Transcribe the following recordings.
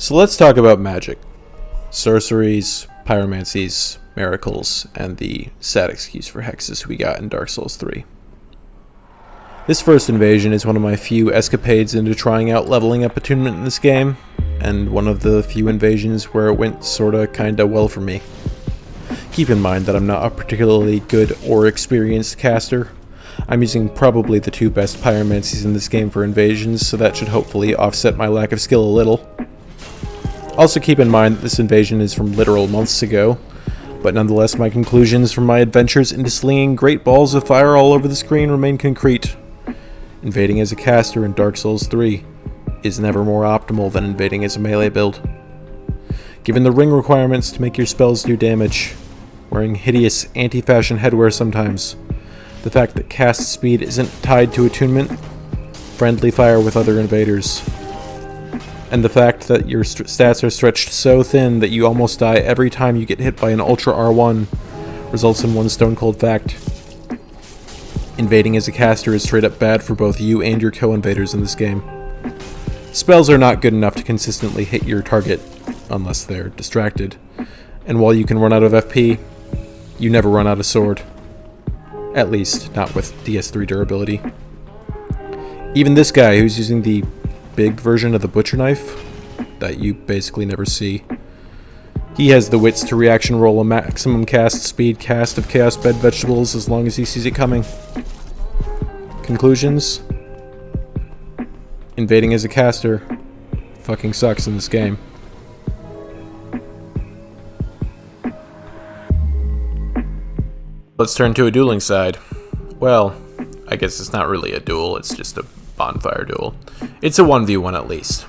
So let's talk about magic. Sorceries, pyromancies, miracles, and the sad excuse for hexes we got in Dark Souls 3. This first invasion is one of my few escapades into trying out leveling up attunement in this game, and one of the few invasions where it went sorta kinda well for me. Keep in mind that I'm not a particularly good or experienced caster. I'm using probably the two best pyromancies in this game for invasions, so that should hopefully offset my lack of skill a little. Also keep in mind that this invasion is from literal months ago, but nonetheless my conclusions from my adventures into slinging great balls of fire all over the screen remain concrete. Invading as a caster in Dark Souls 3 is never more optimal than invading as a melee build. Given the ring requirements to make your spells do damage, wearing hideous anti-fashion headwear sometimes, the fact that cast speed isn't tied to attunement, friendly fire with other invaders, and the fact that your stats are stretched so thin that you almost die every time you get hit by an Ultra R1 results in one stone cold fact. Invading as a caster is straight up bad for both you and your co-invaders in this game. Spells are not good enough to consistently hit your target unless they're distracted, and while you can run out of FP, you never run out of sword. At least, not with DS3 durability. Even this guy who's using the big version of the butcher knife that you basically never see, he has the wits to reaction roll a maximum cast speed cast of Chaos Bed Vegetables as long as he sees it coming. Conclusions? Invading as a caster fucking sucks in this game. Let's turn to a dueling side. Well, I guess it's not really a duel, it's just a bonfire duel. It's a 1v1 at least.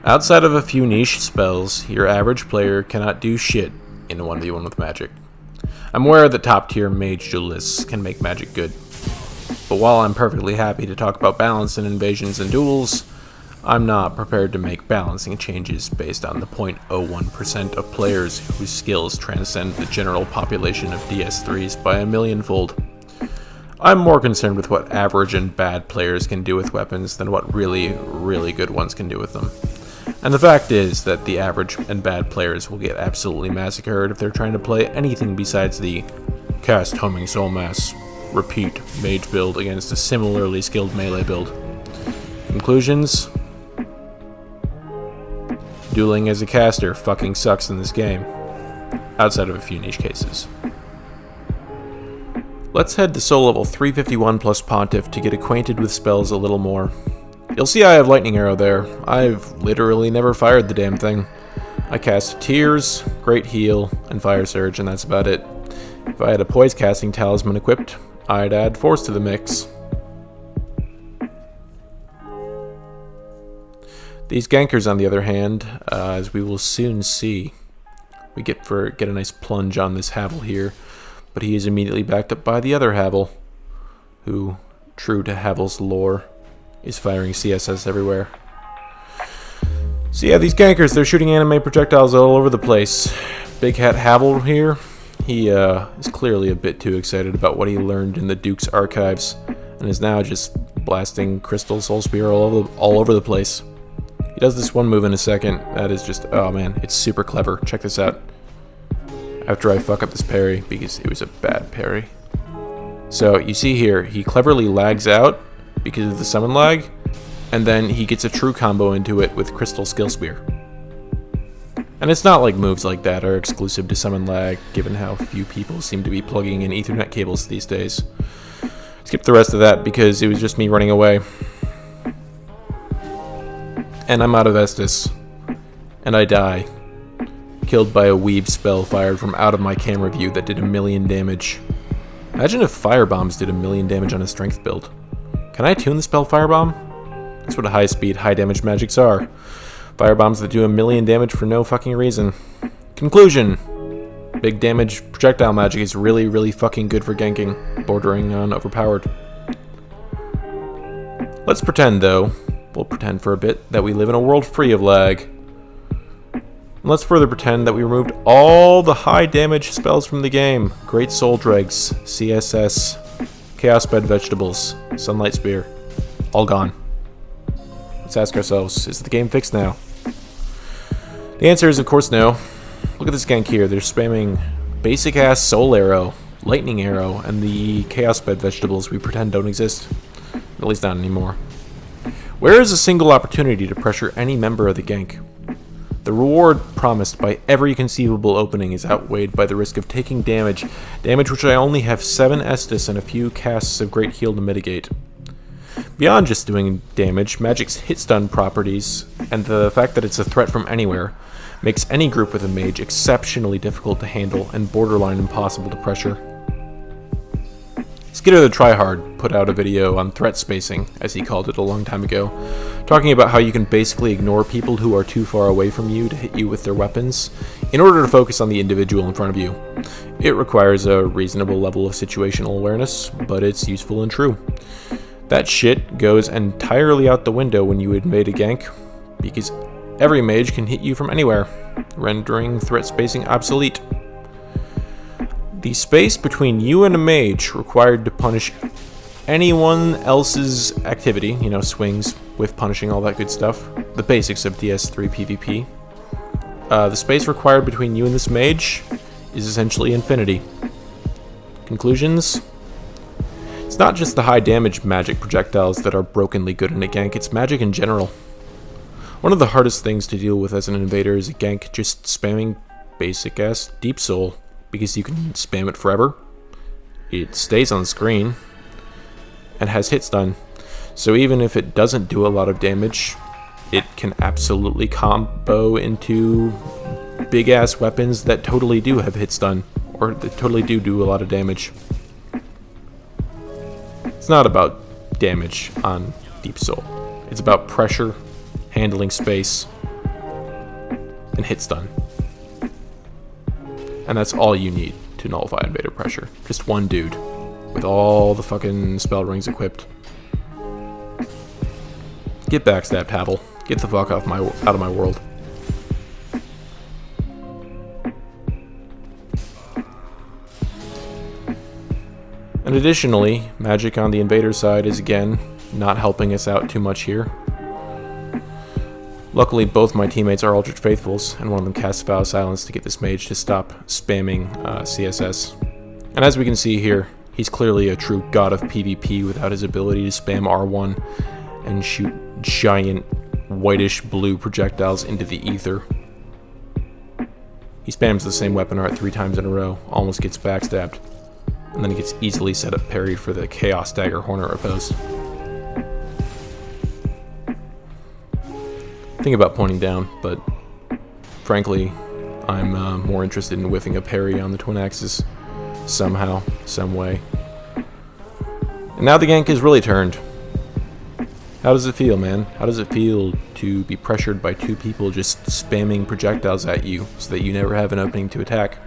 Outside of a few niche spells, your average player cannot do shit in a 1v1 with magic. I'm aware that top tier mage duelists can make magic good, but while I'm perfectly happy to talk about balance in invasions and duels, I'm not prepared to make balancing changes based on the 0.01% of players whose skills transcend the general population of DS3s by a millionfold. I'm more concerned with what average and bad players can do with weapons than what really, really good ones can do with them. And the fact is that the average and bad players will get absolutely massacred if they're trying to play anything besides the cast homing soul mass, repeat mage build against a similarly skilled melee build. Conclusions? Dueling as a caster fucking sucks in this game, outside of a few niche cases. Let's head to soul level 351 plus Pontiff to get acquainted with spells a little more. You'll see I have Lightning Arrow there. I've literally never fired the damn thing. I cast Tears, Great Heal, and Fire Surge, and that's about it. If I had a Poise Casting Talisman equipped, I'd add Force to the mix. These gankers, on the other hand, as we will soon see, we get a nice plunge on this Havel here, but he is immediately backed up by the other Havel, who, true to Havel's lore, is firing CSS everywhere. So yeah, these gankers, they're shooting anime projectiles all over the place. Big Hat Havel here, he is clearly a bit too excited about what he learned in the Duke's archives, and is now just blasting Crystal Soul Spear all over the place. He does this one move in a second, that is just, oh man, it's super clever. Check this out. After I fuck up this parry, because it was a bad parry. So, you see here, he cleverly lags out because of the summon lag, and then he gets a true combo into it with Crystal Skill Spear. And it's not like moves like that are exclusive to summon lag, given how few people seem to be plugging in Ethernet cables these days. Skip the rest of that because it was just me running away. And I'm out of Estus. And I die. Killed by a weeb spell fired from out of my camera view that did 1,000,000 damage. Imagine if Firebombs did 1,000,000 damage on a strength build. Can I tune the spell Firebomb? That's what high speed, high damage magics are. Firebombs that do 1,000,000 damage for no fucking reason. Conclusion. Big damage projectile magic is really, really fucking good for ganking, bordering on overpowered. Let's pretend though, we'll pretend for a bit, that we live in a world free of lag. And let's further pretend that we removed all the high damage spells from the game. Great Soul Dregs, CSS, Chaos Bed Vegetables, Sunlight Spear, all gone. Let's ask ourselves, is the game fixed now? The answer is, of course, no. Look at this gank here. They're spamming basic-ass Soul Arrow, Lightning Arrow, and the Chaos Bed vegetables we pretend don't exist. At least not anymore. Where is a single opportunity to pressure any member of the gank? The reward promised by every conceivable opening is outweighed by the risk of taking damage which I only have 7 Estus and a few casts of Great Heal to mitigate. Beyond just doing damage, Magic's hit stun properties, and the fact that it's a threat from anywhere, makes any group with a mage exceptionally difficult to handle and borderline impossible to pressure. Skitter the Tryhard put out a video on threat spacing, as he called it a long time ago, talking about how you can basically ignore people who are too far away from you to hit you with their weapons, in order to focus on the individual in front of you. It requires a reasonable level of situational awareness, but it's useful and true. That shit goes entirely out the window when you invade a gank, because every mage can hit you from anywhere, rendering threat spacing obsolete. The space between you and a mage required to punish anyone else's activity, swings, with punishing, all that good stuff, the basics of DS3 PvP. The space required between you and this mage is essentially infinity. Conclusions? It's not just the high damage magic projectiles that are brokenly good in a gank, it's magic in general. One of the hardest things to deal with as an invader is a gank just spamming basic-ass Deep Soul, because you can spam it forever. It stays on screen, and has hit stun, so even if it doesn't do a lot of damage, it can absolutely combo into big-ass weapons that totally do have hit stun, or that totally do a lot of damage. It's not about damage on Deep Soul. It's about pressure, handling space, and hit stun. And that's all you need to nullify Invader Pressure. Just one dude with all the fucking spell rings equipped. Get backstabbed, Havel. Get the fuck out of my world. And additionally, magic on the invader side is again not helping us out too much here. Luckily, both my teammates are Eldritch Faithfuls, and one of them casts Vow of Silence to get this mage to stop spamming CSS. And as we can see here, he's clearly a true god of PvP without his ability to spam R1 and shoot giant whitish blue projectiles into the ether. He spams the same weapon art 3 times in a row, almost gets backstabbed, and then he gets easily set up parried for the Chaos Dagger Hornet riposte. Think about pointing down, but frankly, I'm more interested in whiffing a parry on the twin axis somehow, some way. And now the gank is really turned. How does it feel, man? How does it feel to be pressured by 2 people just spamming projectiles at you so that you never have an opening to attack?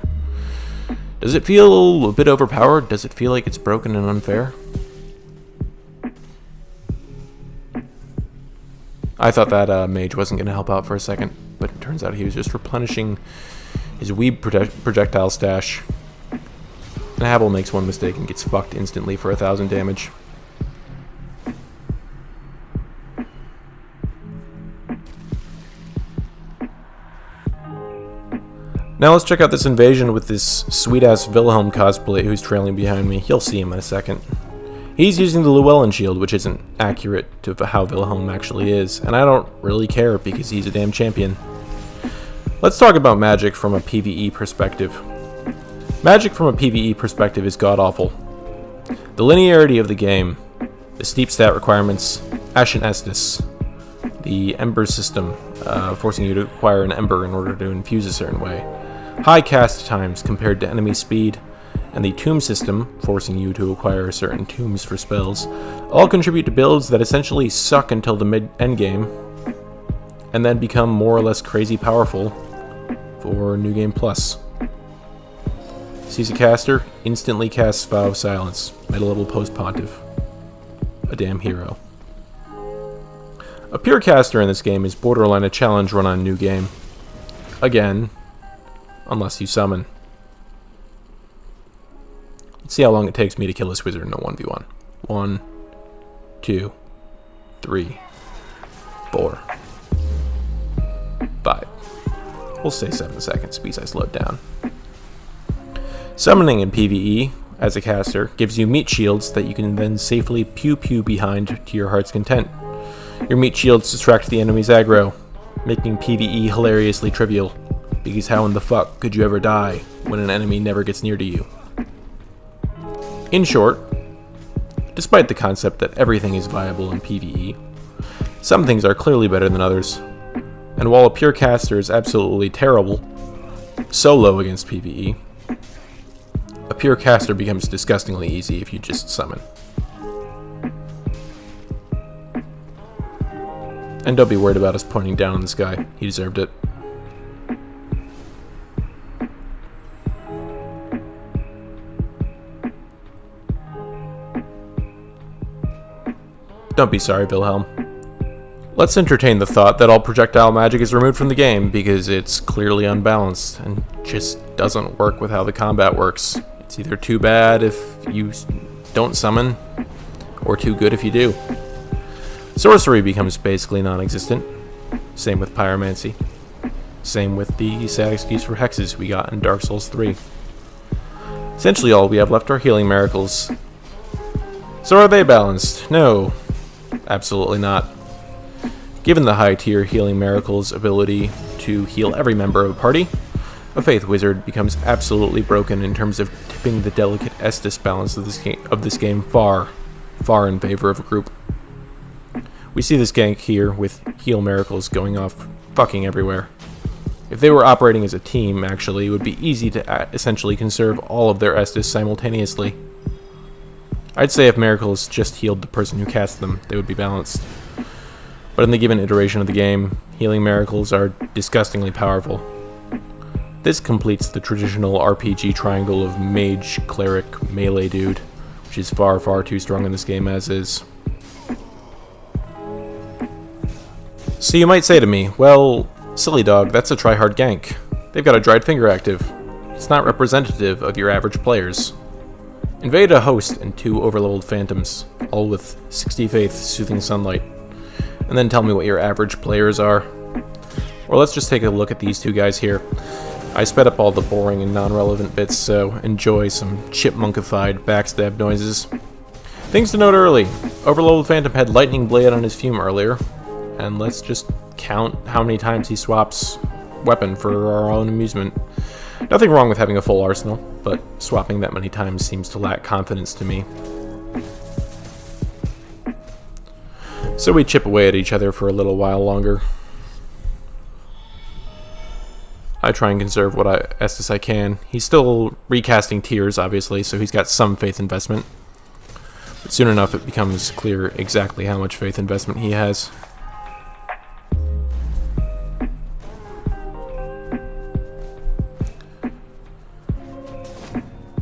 Does it feel a bit overpowered? Does it feel like it's broken and unfair? I thought that mage wasn't going to help out for a second, but it turns out he was just replenishing his weeb projectile stash. And Havel makes one mistake and gets fucked instantly for 1,000 damage. Now let's check out this invasion with this sweet-ass Wilhelm cosplay who's trailing behind me. You'll see him in a second. He's using the Llewellyn shield, which isn't accurate to how Wilhelm actually is, and I don't really care because he's a damn champion. Let's talk about magic from a PvE perspective. Magic from a PvE perspective is god-awful. The linearity of the game, the steep stat requirements, Ashen Estus, the Ember system, forcing you to acquire an Ember in order to infuse a certain way, high cast times compared to enemy speed, and the tomb system, forcing you to acquire certain tombs for spells, all contribute to builds that essentially suck until the mid-endgame, and then become more or less crazy powerful for New Game Plus. Sees a caster, instantly casts Vow of Silence, meta-level post-pontiff. A damn hero. A pure caster in this game is borderline a challenge run on New Game. Again, unless you summon. Let's see how long it takes me to kill this wizard in a 1v1. 1, 2, 3, 4, 5. We'll say 7 seconds because I slowed down. Summoning in PvE as a caster gives you meat shields that you can then safely pew-pew behind to your heart's content. Your meat shields distract the enemy's aggro, making PvE hilariously trivial, because how in the fuck could you ever die when an enemy never gets near to you? In short, despite the concept that everything is viable in PvE, some things are clearly better than others, and while a pure caster is absolutely terrible solo against PvE, a pure caster becomes disgustingly easy if you just summon. And don't be worried about us pointing down on this guy. He deserved it. Don't be sorry, Wilhelm. Let's entertain the thought that all projectile magic is removed from the game because it's clearly unbalanced and just doesn't work with how the combat works. It's either too bad if you don't summon, or too good if you do. Sorcery becomes basically non-existent. Same with pyromancy. Same with the sad excuse for hexes we got in Dark Souls 3. Essentially all we have left are healing miracles. So are they balanced? No. Absolutely not. Given the high tier healing miracles ability to heal every member of a party, a faith wizard becomes absolutely broken in terms of tipping the delicate Estus balance of this game far in favor of a group. We see this gank here with heal miracles going off fucking everywhere. If they were operating as a team, actually, it would be easy to essentially conserve all of their Estus simultaneously. I'd say if miracles just healed the person who cast them, they would be balanced. But in the given iteration of the game, healing miracles are disgustingly powerful. This completes the traditional RPG triangle of mage, cleric, melee dude, which is far too strong in this game as is. So you might say to me, well, silly dog, that's a tryhard gank. They've got a dried finger active. It's not representative of your average players. Invade a host and 2 overleveled phantoms, all with 60 faith soothing sunlight, and then tell me what your average players are. Or let's just take a look at these 2 guys here. I sped up all the boring and non-relevant bits, so enjoy some chipmunkified backstab noises. Things to note early. Overleveled Phantom had Lightning Blade on his fume earlier, and let's just count how many times he swaps weapon for our own amusement. Nothing wrong with having a full arsenal, but swapping that many times seems to lack confidence to me. So we chip away at each other for a little while longer. I try and conserve what Estus I can. He's still recasting tears, obviously, so he's got some faith investment. But soon enough it becomes clear exactly how much faith investment he has.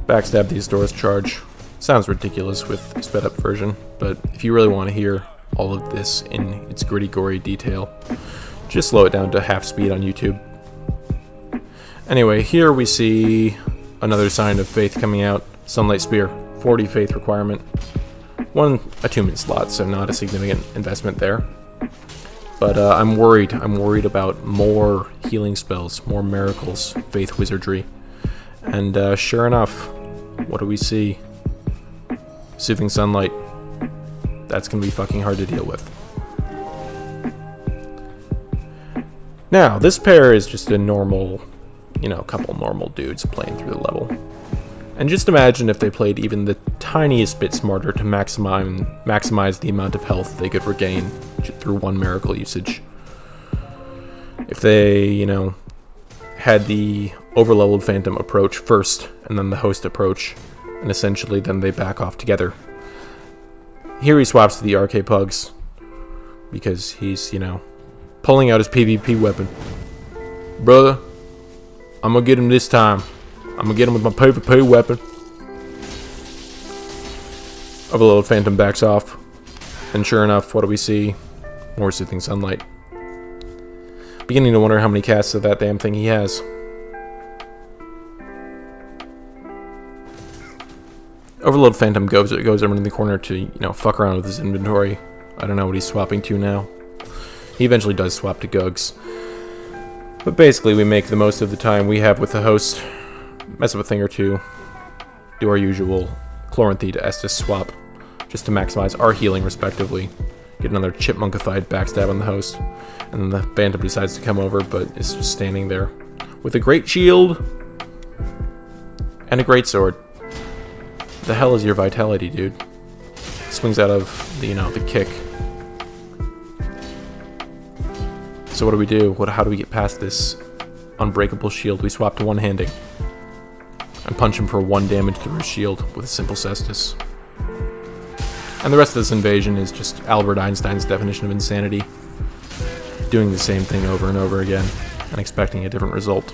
Backstab the Astora's charge. Sounds ridiculous with sped up version, but if you really want to hear all of this in its gritty, gory detail, just slow it down to half speed on YouTube. Anyway, here we see another sign of faith coming out. Sunlight Spear, 40 faith requirement. 1 attunement slot, so not a significant investment there. But I'm worried about more healing spells, more miracles, faith wizardry. And sure enough, what do we see? Soothing Sunlight. That's going to be fucking hard to deal with. Now, this pair is just a normal, couple normal dudes playing through the level. And just imagine if they played even the tiniest bit smarter to maximize the amount of health they could regain through 1 miracle usage. If they, had the overleveled Phantom approach first, and then the host approach, and essentially then they back off together. Here he swaps to the RK Pugs, because he's, pulling out his PvP weapon. Brother, I'm gonna get him this time. I'm gonna get him with my PvP weapon. Overleveled Phantom backs off, and sure enough, what do we see? More Soothing Sunlight. Beginning to wonder how many casts of that damn thing he has. Overload Phantom goes over in the corner to, fuck around with his inventory. I don't know what he's swapping to now. He eventually does swap to Gugs. But basically, we make the most of the time we have with the host, mess up a thing or two, do our usual Chloranthy to Estus swap, just to maximize our healing respectively. Get another chipmunkified backstab on the host, and then the Phantom decides to come over, but is just standing there with a great shield and a great sword. The hell is your vitality, dude? Swings out of the, the kick. So what do? How do we get past this unbreakable shield? We swap to one-handing and punch him for 1 damage through his shield with a simple cestus. And the rest of this invasion is just Albert Einstein's definition of insanity. Doing the same thing over and over again and expecting a different result.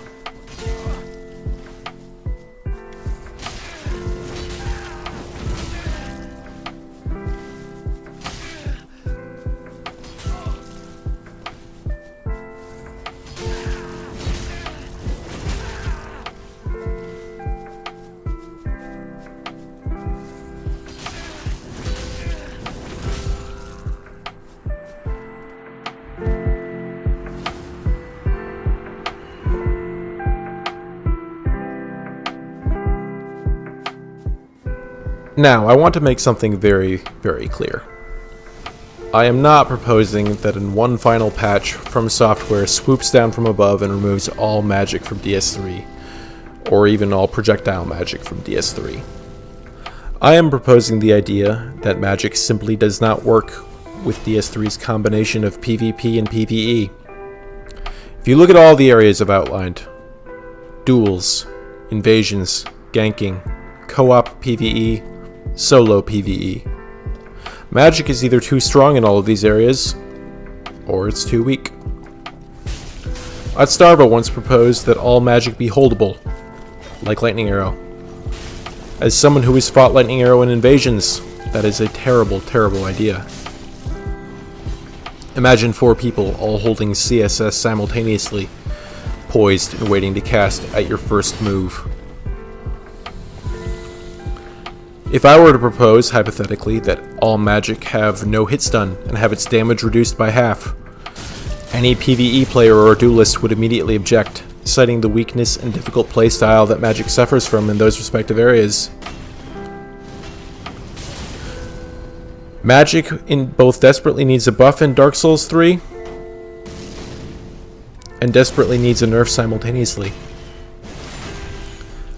Now, I want to make something very, very clear. I am not proposing that in one final patch, From Software swoops down from above and removes all magic from DS3, or even all projectile magic from DS3. I am proposing the idea that magic simply does not work with DS3's combination of PvP and PvE. If you look at all the areas I've outlined, duels, invasions, ganking, co-op PvE, solo PvE. Magic is either too strong in all of these areas, or it's too weak. Starva once proposed that all magic be holdable, like Lightning Arrow. As someone who has fought Lightning Arrow in invasions, that is a terrible, terrible idea. Imagine 4 people all holding CSS simultaneously, poised and waiting to cast at your first move. If I were to propose, hypothetically, that all magic have no hit stun and have its damage reduced by half, any PvE player or duelist would immediately object, citing the weakness and difficult playstyle that magic suffers from in those respective areas. Magic in both desperately needs a buff in Dark Souls 3 and desperately needs a nerf simultaneously.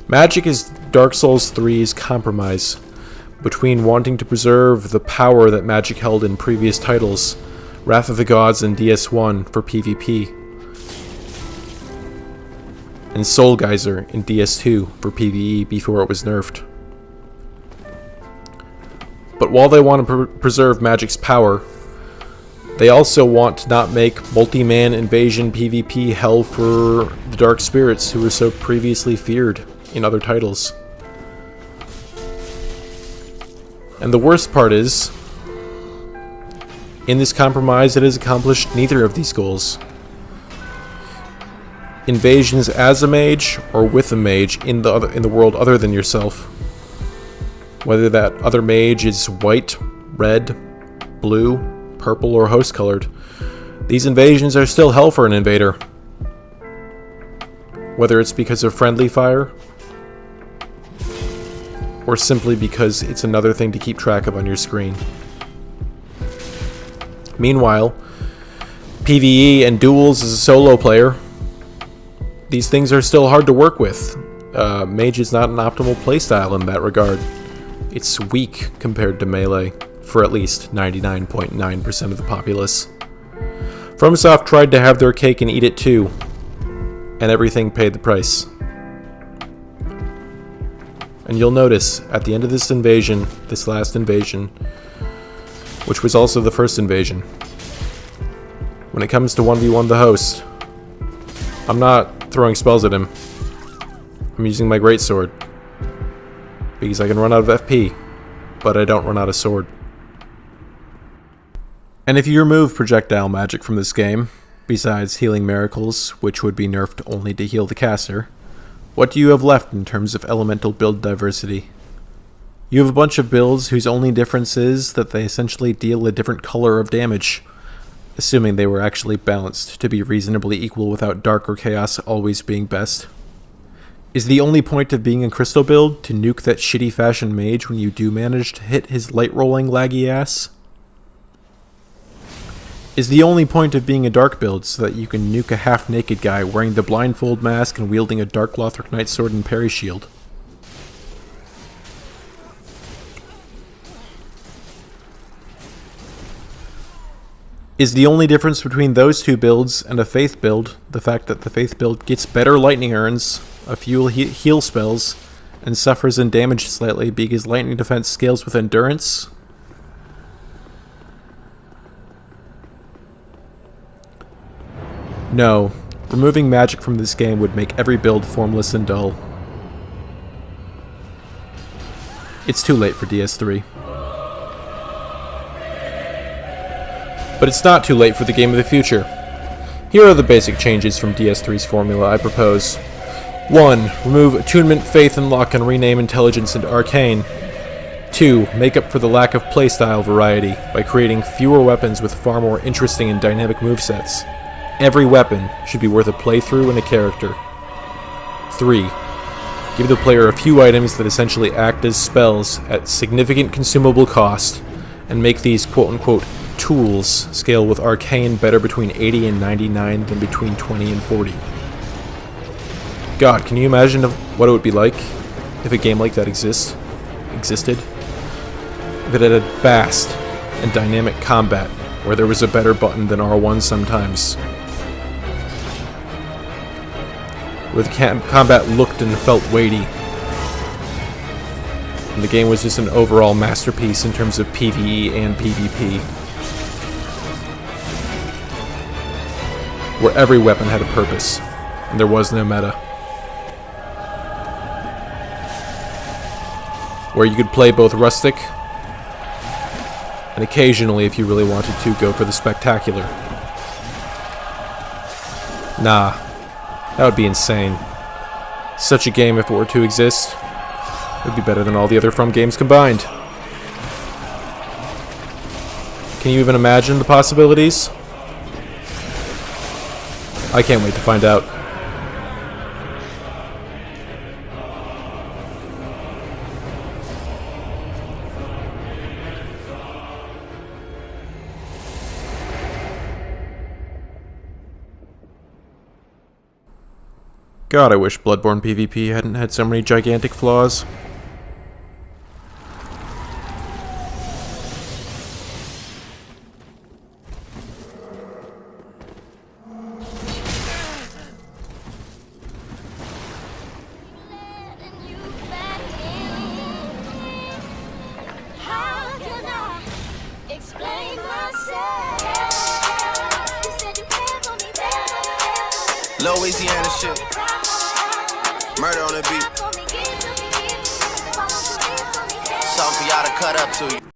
Magic is Dark Souls 3's compromise between wanting to preserve the power that magic held in previous titles, Wrath of the Gods and DS1 for PvP, and Soul Geyser in DS2 for PvE before it was nerfed. But while they want to preserve magic's power, they also want to not make multi-man invasion PvP hell for the Dark Spirits who were so previously feared in other titles. And the worst part is, in this compromise it has accomplished neither of these goals. Invasions as a mage or with a mage in the world other than yourself, whether that other mage is white, red, blue, purple, or host colored, these invasions are still hell for an invader. Whether it's because of friendly fire, or simply because it's another thing to keep track of on your screen. Meanwhile, PvE and duels as a solo player, these things are still hard to work with. Mage is not an optimal playstyle in that regard. It's weak compared to melee, for at least 99.9% of the populace. FromSoft tried to have their cake and eat it too, and everything paid the price. And you'll notice, at the end of this invasion, this last invasion, which was also the first invasion, when it comes to 1v1 the host, I'm not throwing spells at him. I'm using my greatsword, because I can run out of FP, but I don't run out of sword. And if you remove projectile magic from this game, besides healing miracles, which would be nerfed only to heal the caster, what do you have left in terms of elemental build diversity? You have a bunch of builds whose only difference is that they essentially deal a different color of damage. assuming they were actually balanced to be reasonably equal without Dark or Chaos always being best. Is the only point of being a Crystal build to nuke that shitty fashion mage when you do manage to hit his light rolling laggy ass? Is the only point of being a Dark build so that you can nuke a half-naked guy wearing the blindfold mask and wielding a Dark Lothric Knight sword and parry shield? Is the only difference between those two builds and a Faith build the fact that the Faith build gets better lightning urns, a few heal spells, and suffers and damage slightly because lightning defense scales with endurance? No, removing magic from this game would make every build formless and dull. It's too late for DS3. But it's not too late for the game of the future. Here are the basic changes from DS3's formula I propose. 1. Remove Attunement, Faith, and Luck and rename Intelligence into Arcane. 2. Make up for the lack of playstyle variety by creating fewer weapons with far more interesting and dynamic movesets. Every weapon should be worth a playthrough and a character. 3. Give the player a few items that essentially act as spells at significant consumable cost, and make these quote-unquote tools scale with Arcane better between 80 and 99 than between 20 and 40. God, can you imagine what it would be like if a game like that existed? If it had a fast and dynamic combat where there was a better button than R1 sometimes. Where the combat looked and felt weighty. And the game was just an overall masterpiece in terms of PvE and PvP. Where every weapon had a purpose, and there was no meta. Where you could play both rustic, and occasionally, if you really wanted to, go for the spectacular. Nah, that would be insane. Such a game, if it were to exist, would be better than all the other From games combined. Can you even imagine the possibilities? I can't wait to find out. God, I wish Bloodborne PvP hadn't had so many gigantic flaws. Louisiana shit. Murder on the beat. Something for y'all to cut up to.